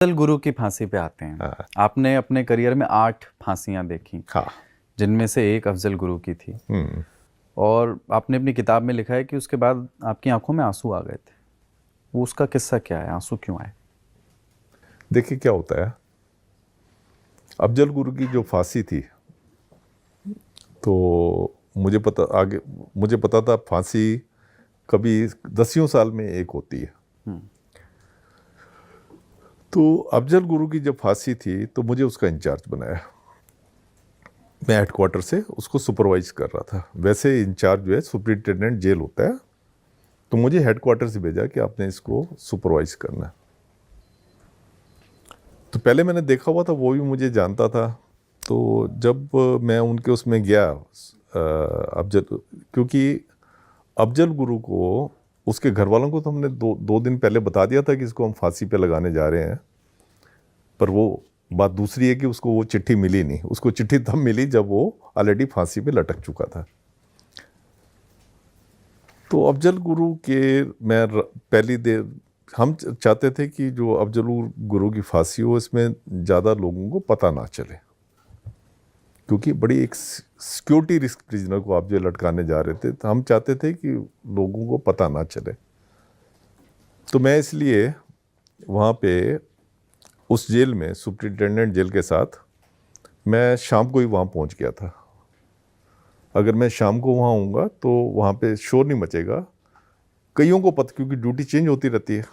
अफजल गुरु की फांसी पे आते हैं। हाँ। आपने अपने करियर में 8 फांसियां देखी, हाँ। जिनमें से एक अफजल गुरु की थी। और आपने अपनी किताब में लिखा है कि उसके बाद आपकी आंखों में आंसू आ गए थे। वो उसका किस्सा क्या है, आंसू क्यों आए? देखिए क्या होता है, अफजल गुरु की जो फांसी थी तो मुझे पता था फांसी कभी 10 साल में एक होती है। तो अफजल गुरु की जब फांसी थी तो मुझे उसका इंचार्ज बनाया। मैं हेडक्वार्टर से उसको सुपरवाइज कर रहा था। वैसे इंचार्ज जो है सुपरिटेंडेंट जेल होता है, तो मुझे हेडक्वार्टर से भेजा कि आपने इसको सुपरवाइज करना है। तो पहले मैंने देखा हुआ था, वो भी मुझे जानता था। तो जब मैं उनके उसमें गया क्योंकि अफजल गुरु को उसके घर वालों को तो हमने दो दिन पहले बता दिया था कि इसको हम फांसी पे लगाने जा रहे हैं। पर वो बात दूसरी है कि उसको वो चिट्ठी मिली नहीं। उसको चिट्ठी तब मिली जब वो ऑलरेडी फांसी पे लटक चुका था। तो अफजल गुरु के मैं पहली देर हम चाहते थे कि जो अफजल गुरु की फांसी हो इसमें ज़्यादा लोगों को पता ना चले, क्योंकि बड़ी एक सिक्योरिटी रिस्क प्रिजनर को आप जो लटकाने जा रहे थे, तो हम चाहते थे कि लोगों को पता ना चले। तो मैं इसलिए वहाँ पे उस जेल में सुपरिटेंडेंट जेल के साथ मैं शाम को ही वहाँ पहुँच गया था। अगर मैं शाम को वहाँ आऊँगा तो वहाँ पे शोर नहीं मचेगा। कईयों को पता, क्योंकि ड्यूटी चेंज होती रहती है।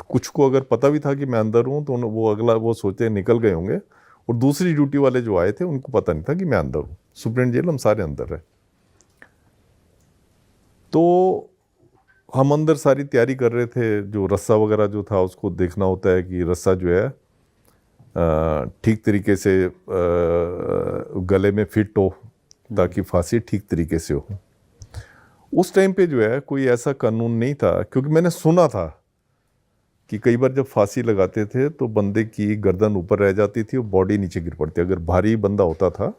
कुछ को अगर पता भी था कि मैं अंदर हूँ तो वो अगला वो सोचे निकल गए होंगे, और दूसरी ड्यूटी वाले जो आए थे उनको पता नहीं था कि मैं अंदर हूँ। सुप्रीम जेल हम सारे अंदर है। तो हम अंदर सारी तैयारी कर रहे थे। जो रस्सा वगैरह जो था उसको देखना होता है कि रस्सा जो है ठीक तरीके से गले में फिट हो, ताकि फांसी ठीक तरीके से हो। उस टाइम पे जो है कोई ऐसा कानून नहीं था, क्योंकि मैंने सुना था कि कई बार जब फांसी लगाते थे तो बंदे की गर्दन ऊपर रह जाती थी और बॉडी नीचे गिर पड़ती। अगर भारी बंदा होता था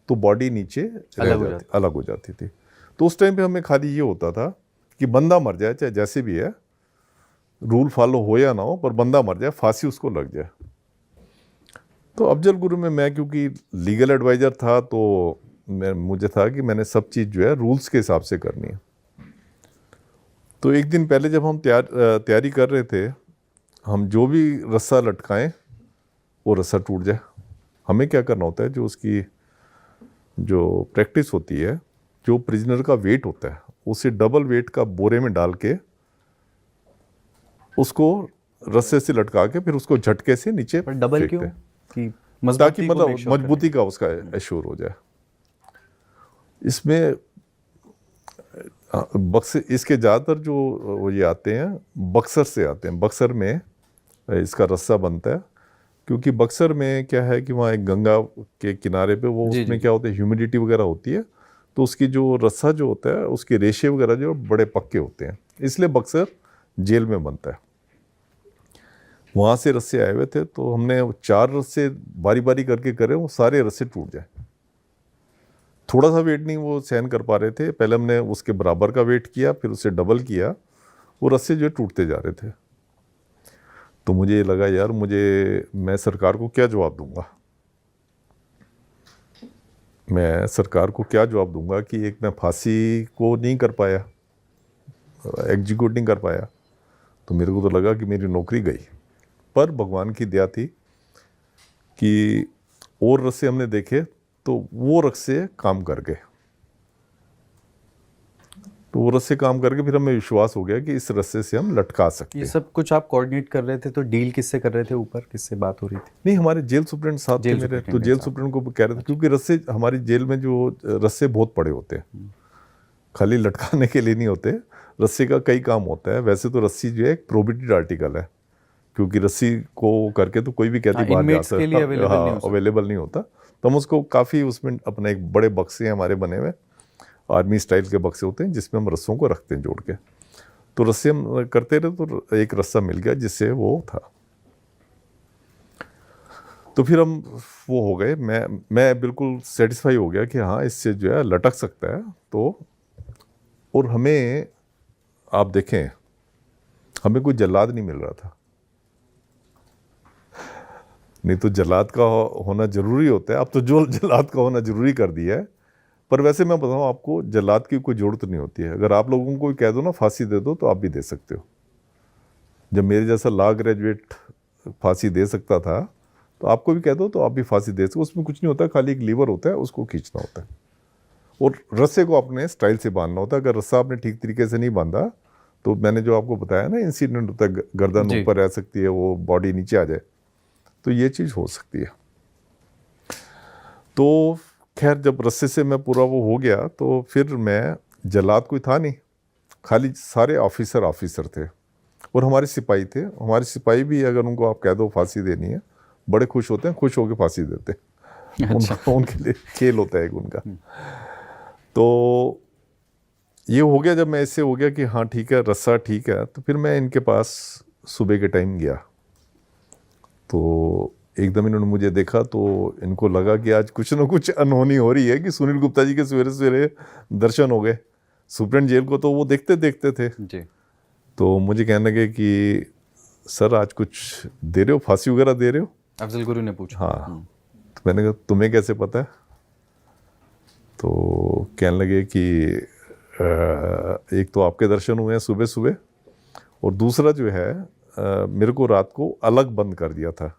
तो बॉडी नीचे अलग हो जाती थी। तो उस टाइम पे हमें खाली ये होता था कि बंदा मर जाए, चाहे जैसे भी है, रूल फॉलो हो या ना हो, पर बंदा मर जाए, फांसी उसको लग जाए। तो अफजल गुरु में मैं क्योंकि लीगल एडवाइज़र था, तो मुझे था कि मैंने सब चीज़ जो है रूल्स के हिसाब से करनी है। तो एक दिन पहले जब हम तैयारी कर रहे थे, हम जो भी रस्सा लटकाएं वो रस्सा टूट जाए। हमें क्या करना होता है, जो उसकी जो प्रैक्टिस होती है, जो प्रिजनर का वेट होता है उसे डबल वेट का बोरे में डाल के उसको रस्से से लटका के फिर उसको झटके से नीचे डबल क्यों? ताकि मतलब मजबूती का उसका एश्योर हो जाए। इसमें बक्सर, इसके ज़्यादातर जो ये आते हैं बक्सर से आते हैं। बक्सर में इसका रस्सा बनता है, क्योंकि बक्सर में क्या है कि वहाँ एक गंगा के किनारे पे वो उसमें क्या होता है, ह्यूमिडिटी वगैरह होती है, तो उसकी जो रस्सा जो होता है उसके रेशे वगैरह जो बड़े पक्के होते हैं, इसलिए बक्सर जेल में बनता है। वहाँ से रस्से आए हुए थे, तो हमने 4 रस्से बारी बारी करके करे, वो सारे रस्से टूट जाए। थोड़ा सा वेट नहीं वो सहन कर पा रहे थे। पहले हमने उसके बराबर का वेट किया, फिर उसे डबल किया, वो रस्से जो टूटते जा रहे थे। तो मुझे लगा यार मैं सरकार को क्या जवाब दूंगा। मैं सरकार को क्या जवाब दूंगा कि एक मैं फांसी को नहीं कर पाया, एग्जीक्यूट नहीं कर पाया। तो मेरे को तो लगा कि मेरी नौकरी गई। पर भगवान की दया थी कि और रस्से हमने देखे तो वो रस्से काम कर गए। तो वो रस्से काम करके फिर हमें विश्वास हो गया कि इस रस्से से हम लटका सकते हैं। ये सब कुछ आप कोऑर्डिनेट कर रहे थे, तो डील किससे कर रहे थे? ऊपर किससे बात हो रही थी? नहीं, हमारे जेल सुप्रिटेंडेंट साहब थे मेरे। तो जेल सुप्रिटेंडेंट को कह रहे थे, क्योंकि रस्से हमारी जेल में जो रस्से बहुत पड़े होते हैं, खाली लटकाने के लिए नहीं होते, रस्से का कई काम होता है। वैसे तो रस्सी जो है एक प्रोहिबिटेड आर्टिकल है, क्योंकि रस्सी को करके तो कोई भी कैदी बाहर जा सकता, अवेलेबल नहीं होता। तो हम उसको काफ़ी उसमें अपने एक बड़े बक्से हैं हमारे बने हुए, आर्मी स्टाइल के बक्से होते हैं, जिसमें हम रस्सों को रखते हैं जोड़ के। तो रस्से हम करते रहे, तो एक रस्सा मिल गया जिससे वो था। तो फिर हम वो हो गए। मैं बिल्कुल सेटिस्फाई हो गया कि हाँ, इससे जो है लटक सकता है। तो और हमें आप देखें, हमें कोई जल्लाद नहीं मिल रहा था। नहीं तो जल्लाद का होना जरूरी होता है। अब तो जो जल्लाद का होना जरूरी कर दिया है। पर वैसे मैं बताऊं आपको, जल्लाद की कोई जरूरत नहीं होती है। अगर आप लोगों को कह दो ना फांसी दे दो, तो आप भी दे सकते हो। जब मेरे जैसा लॉ ग्रेजुएट फांसी दे सकता था, तो आपको भी कह दो तो आप भी फांसी दे सकते हो। उसमें कुछ नहीं होता, खाली एक लीवर होता है, उसको खींचना होता है और रस्से को अपने स्टाइल से बांधना होता है। अगर रस्सा आपने ठीक तरीके से नहीं बांधा, तो मैंने जो आपको बताया ना इंसिडेंट होता है, गर्दन ऊपर रह सकती है, वो बॉडी नीचे आ जाए, तो ये चीज़ हो सकती है। तो खैर जब रस्से से मैं पूरा वो हो गया, तो फिर मैं, जल्लाद कोई था नहीं, खाली सारे ऑफिसर थे और हमारे सिपाही थे। हमारे सिपाही भी अगर उनको आप कह दो फांसी देनी है, बड़े खुश होते हैं, खुश होकर फांसी देते हैं। अच्छा। उनके लिए खेल होता है एक उनका। तो ये हो गया, जब मैं इससे हो गया कि हाँ ठीक है, रस्सा ठीक है, तो फिर मैं इनके पास सुबह के टाइम गया। तो एकदम इन्होंने मुझे देखा, तो इनको लगा कि आज कुछ ना कुछ अनहोनी हो रही है, कि सुनील गुप्ता जी के सवेरे सवेरे दर्शन हो गए। सुप्रीम जेल को तो वो देखते देखते थे जी। तो मुझे कहने लगे कि सर आज कुछ दे रहे हो, फांसी वगैरह दे रहे हो? अफजल गुरु ने पूछा। हाँ। तो मैंने कहा तुम्हें कैसे पता है? तो कहने लगे कि एक तो आपके दर्शन हुए हैं सुबह सुबह, और दूसरा जो है मेरे को रात को अलग बंद कर दिया था।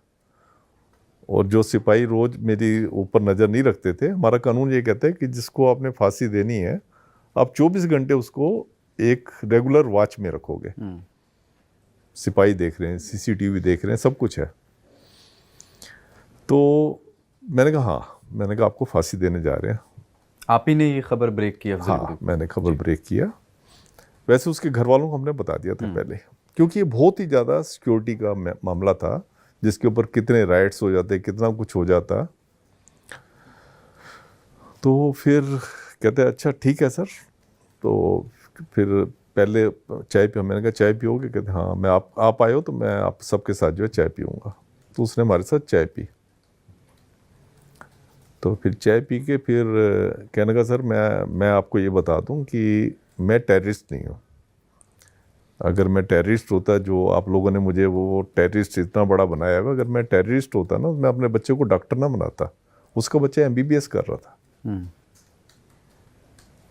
और जो सिपाही रोज मेरी ऊपर नज़र नहीं रखते थे, हमारा कानून ये कहता है कि जिसको आपने फांसी देनी है, आप 24 घंटे उसको एक रेगुलर वॉच में रखोगे। सिपाही देख रहे हैं, सीसीटीवी देख रहे हैं, सब कुछ है। तो मैंने कहा हाँ, मैंने कहा आपको फांसी देने जा रहे हैं। आप ही ने ये खबर ब्रेक की अफजल गुरु? हाँ, मैंने खबर ब्रेक किया। वैसे उसके घर वालों को हमने बता दिया था पहले, क्योंकि ये बहुत ही ज़्यादा सिक्योरिटी का मामला था, जिसके ऊपर कितने राइट्स हो जाते, कितना कुछ हो जाता। तो फिर कहते हैं अच्छा ठीक है सर। तो फिर पहले चाय पियो, मैंने कहा चाय पियोगे? कहते हाँ, मैं आप आए हो तो मैं आप सबके साथ जो है चाय पीऊँगा। तो उसने हमारे साथ चाय पी। तो फिर चाय पी के फिर कहने का सर मैं आपको ये बता दूं कि मैं टेररिस्ट नहीं हूँ। अगर मैं टेररिस्ट होता, जो आप लोगों ने मुझे वो टेररिस्ट इतना बड़ा बनाया है, अगर मैं टेररिस्ट होता ना, मैं अपने बच्चे को डॉक्टर ना बनाता। उसका बच्चा MBBS कर रहा था।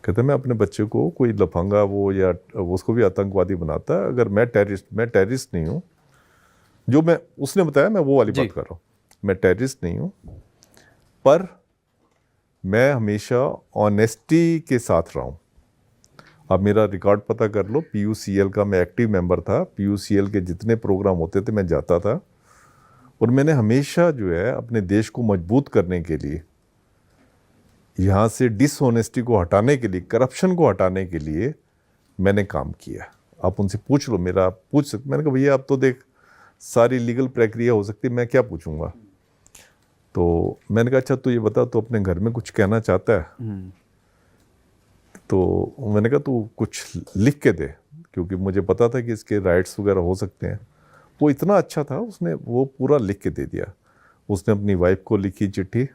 कहते मैं अपने बच्चे को कोई लफंगा वो या उसको भी आतंकवादी बनाता। अगर मैं टेररिस्ट नहीं हूँ, जो मैं उसने बताया, मैं वो वाली बात कर रहा हूँ। मैं टेररिस्ट नहीं हूँ, पर मैं हमेशा ऑनेस्टी के साथ रहा हूँ। आप मेरा रिकॉर्ड पता कर लो, PUCL का मैं एक्टिव मेंबर था। PUCL के जितने प्रोग्राम होते थे मैं जाता था, और मैंने हमेशा जो है अपने देश को मजबूत करने के लिए, यहाँ से डिसऑनेस्टी को हटाने के लिए, करप्शन को हटाने के लिए मैंने काम किया। आप उनसे पूछ लो, मेरा आप पूछ सकते। मैंने कहा भैया आप तो देख, सारी लीगल प्रक्रिया हो सकती है, मैं क्या पूछूंगा? तो मैंने कहा अच्छा तू ये बता, तो अपने घर में कुछ कहना चाहता है? तो मैंने कहा तू कुछ लिख के दे, क्योंकि मुझे पता था कि इसके राइट्स वगैरह हो सकते हैं। वो इतना अच्छा था, उसने वो पूरा लिख के दे दिया। उसने अपनी वाइफ को लिखी चिट्ठी,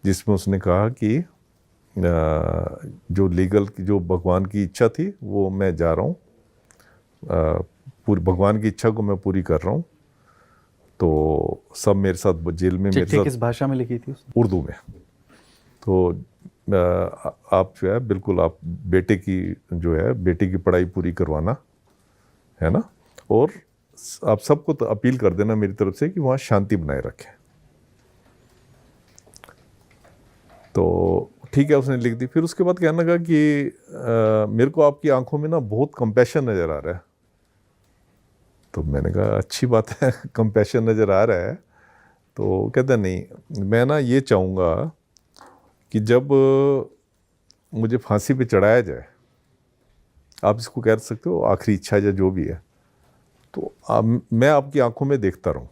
जिसमें उसने कहा कि जो लीगल की, जो भगवान की इच्छा थी, वो मैं जा रहा हूँ, पूरी भगवान की इच्छा को मैं पूरी कर रहा हूँ। तो सब मेरे साथ जेल में, मेरे साथ। किस भाषा में लिखी थी उसने? उर्दू में। तो आप जो है बिल्कुल, आप बेटे की पढ़ाई पूरी करवाना है ना, और आप सबको तो अपील कर देना मेरी तरफ से कि वहाँ शांति बनाए रखें। तो ठीक है, उसने लिख दी। फिर उसके बाद कहने लगा कि मेरे को आपकी आंखों में ना बहुत कंपैशन नज़र आ रहा है। तो मैंने कहा अच्छी बात है, कंपैशन नज़र आ रहा है। तो कहता नहीं, मैं ना ये चाहूँगा कि जब मुझे फांसी पे चढ़ाया जाए, आप इसको कह सकते हो आखिरी इच्छा या जो भी है, तो मैं आपकी आंखों में देखता रहूं।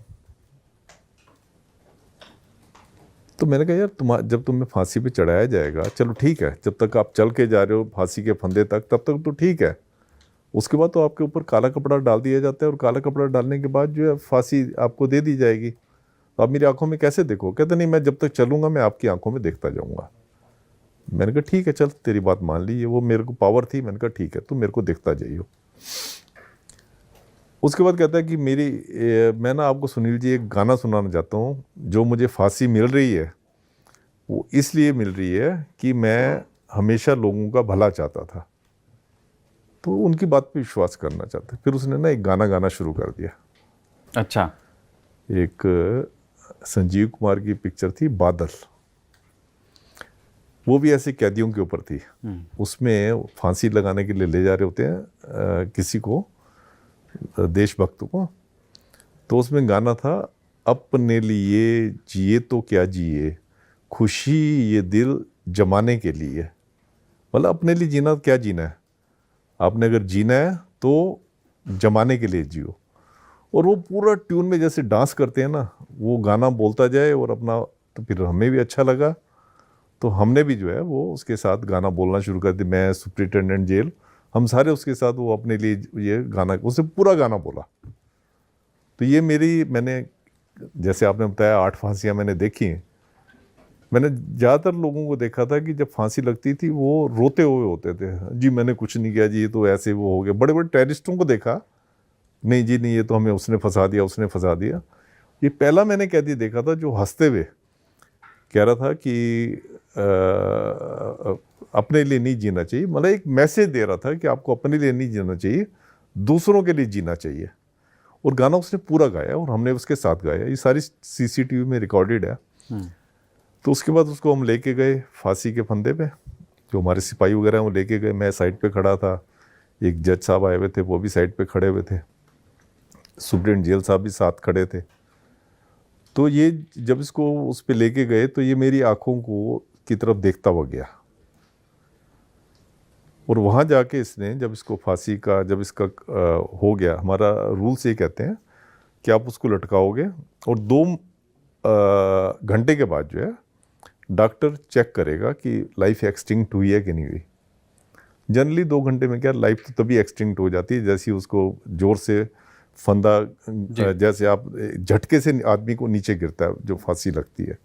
तो मैंने कहा यार जब तुम्हें फांसी पे चढ़ाया जाएगा, चलो ठीक है, जब तक आप चल के जा रहे हो फांसी के फंदे तक, तब तक तो ठीक है। उसके बाद तो आपके ऊपर काला कपड़ा डाल दिया जाता है, और काला कपड़ा डालने के बाद जो है फांसी आपको दे दी जाएगी। तो आप मेरी आंखों में कैसे देखो? कहते नहीं, मैं जब तक चलूंगा मैं आपकी आंखों में देखता जाऊंगा। मैंने कहा ठीक है, चल तेरी बात मान ली। ये वो मेरे को पावर थी। मैंने कहा ठीक है, तू मेरे को देखता जाइयो। उसके बाद कहता है कि मैं ना आपको सुनील जी एक गाना सुनाना चाहता हूँ। जो मुझे फांसी मिल रही है वो इसलिए मिल रही है कि मैं हमेशा लोगों का भला चाहता था, तो उनकी बात पे विश्वास करना चाहते। फिर उसने ना एक गाना गाना शुरू कर दिया। अच्छा। एक संजीव कुमार की पिक्चर थी बादल, वो भी ऐसे कैदियों के ऊपर थी। उसमें फांसी लगाने के लिए ले जा रहे होते हैं किसी को, देशभक्त को। तो उसमें गाना था, अपने लिए जिए तो क्या जिए, खुशी ये दिल जमाने के लिए। मतलब अपने लिए जीना क्या जीना है, आपने अगर जीना है तो जमाने के लिए जियो। और वो पूरा ट्यून में जैसे डांस करते हैं ना, वो गाना बोलता जाए और अपना, तो फिर हमें भी अच्छा लगा, तो हमने भी जो है वो उसके साथ गाना बोलना शुरू कर दिया। मैं, सुपरिटेंडेंट जेल, हम सारे उसके साथ वो अपने लिए ये गाना, उसने पूरा गाना बोला। तो ये मैंने जैसे आपने बताया 8 फांसियाँ मैंने देखी हैं। मैंने ज़्यादातर लोगों को देखा था कि जब फांसी लगती थी वो रोते हुए होते थे, जी मैंने कुछ नहीं किया जी, ये तो ऐसे वो हो गया। बड़े बड़े टेररिस्टों को देखा, नहीं जी नहीं, ये तो हमें उसने फंसा दिया, उसने फंसा दिया। ये पहला मैंने कैदी देखा था जो हंसते हुए कह रहा था कि अपने लिए नहीं जीना चाहिए। मतलब एक मैसेज दे रहा था कि आपको अपने लिए नहीं जीना चाहिए, दूसरों के लिए जीना चाहिए। और गाना उसने पूरा गाया और हमने उसके साथ गाया। ये सारी सीसीटीवी में रिकॉर्डेड है। तो उसके बाद उसको हम लेके गए फांसी के फंदे पे, जो हमारे सिपाही वगैरह हैं वो लेके गए। मैं साइड पे खड़ा था, एक जज साहब आए हुए थे, वो भी साइड पे खड़े हुए थे, सुप्रीटेंडेंट जेल साहब भी साथ खड़े थे। तो ये जब इसको उस पे लेके गए तो ये मेरी आंखों को की तरफ देखता हुआ गया। और वहाँ जाके इसने जब इसको फांसी का, जब इसका हो गया, हमारा रूल से कहते हैं कि आप उसको लटकाओगे और 2 घंटे के बाद जो है डॉक्टर चेक करेगा कि लाइफ एक्सटिंक्ट हुई है कि नहीं हुई। जनरली 2 घंटे में क्या, लाइफ तो तभी एक्सटिंक्ट हो जाती है जैसे उसको जोर से फंदा, जैसे आप झटके से आदमी को नीचे गिरता है जो फांसी लगती है,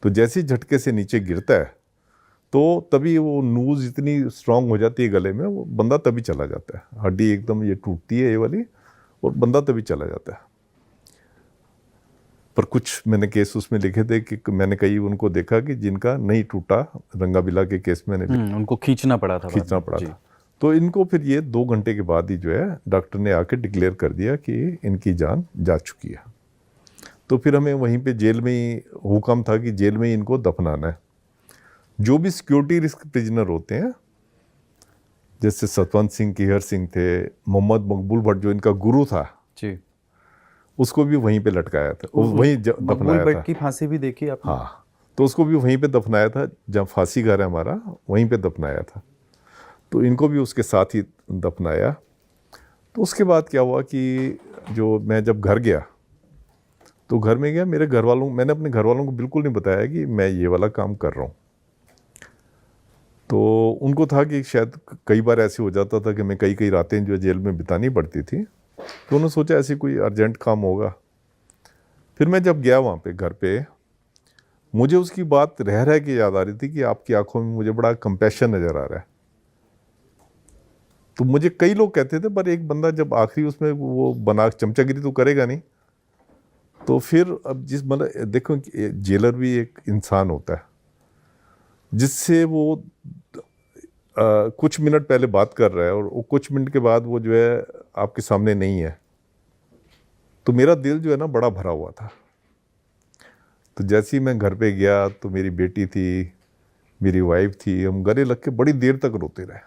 तो जैसे ही झटके से नीचे गिरता है तो तभी वो नूज़ इतनी स्ट्रांग हो जाती है गले में, वो बंदा तभी चला जाता है। हड्डी एकदम ये टूटती है ये वाली, और बंदा तभी चला जाता है। पर कुछ मैंने केस उसमें लिखे थे कि मैंने कई उनको देखा कि जिनका नहीं टूटा, रंगाबिला के केस में मैंने उनको खींचना पड़ा था तो इनको फिर ये 2 घंटे के बाद ही जो है डॉक्टर ने आके डिक्लेयर कर दिया कि इनकी जान जा चुकी है। तो फिर हमें वहीं पे जेल में ही हुक्म था कि जेल में ही इनको दफनाना है। जो भी सिक्योरिटी रिस्क प्रिजनर होते हैं, जैसे सतवंत सिंह, किहर सिंह थे, मोहम्मद मकबूल भट्ट जो इनका गुरु था जी, उसको भी वहीं पे लटकाया था, वहीं दफनाया था। की फांसी भी देखी आपने? हाँ, तो उसको भी वहीं पे दफनाया था, जहाँ फांसी घर है हमारा वहीं पे दफनाया था। तो इनको भी उसके साथ ही दफनाया। तो उसके बाद क्या हुआ कि जो मैं जब घर गया तो घर में गया, मेरे घर वालों, मैंने अपने घर वालों को बिल्कुल नहीं बताया कि मैं ये वाला काम कर रहा हूँ। तो उनको था कि शायद कई बार ऐसे हो जाता था कि मैं कई रातें जो जेल में बितानी पड़ती थी, तो उन्होंने सोचा ऐसे कोई अर्जेंट काम होगा। फिर मैं जब गया वहाँ पे घर पे, मुझे उसकी बात रह के याद आ रही थी कि आपकी आंखों में मुझे बड़ा कंपैशन नज़र आ रहा है। तो मुझे कई लोग कहते थे, पर एक बंदा जब आखिरी उसमें वो बना चमचागिरी तो करेगा नहीं। तो फिर अब जिस, मतलब देखो जेलर भी एक इंसान होता है जिससे वो कुछ मिनट पहले बात कर रहा है और वो कुछ मिनट के बाद वो जो है आपके सामने नहीं है। तो मेरा दिल जो है ना बड़ा भरा हुआ था। तो जैसे ही मैं घर पे गया तो मेरी बेटी थी, मेरी वाइफ थी, हम गले लग के बड़ी देर तक रोते रहे।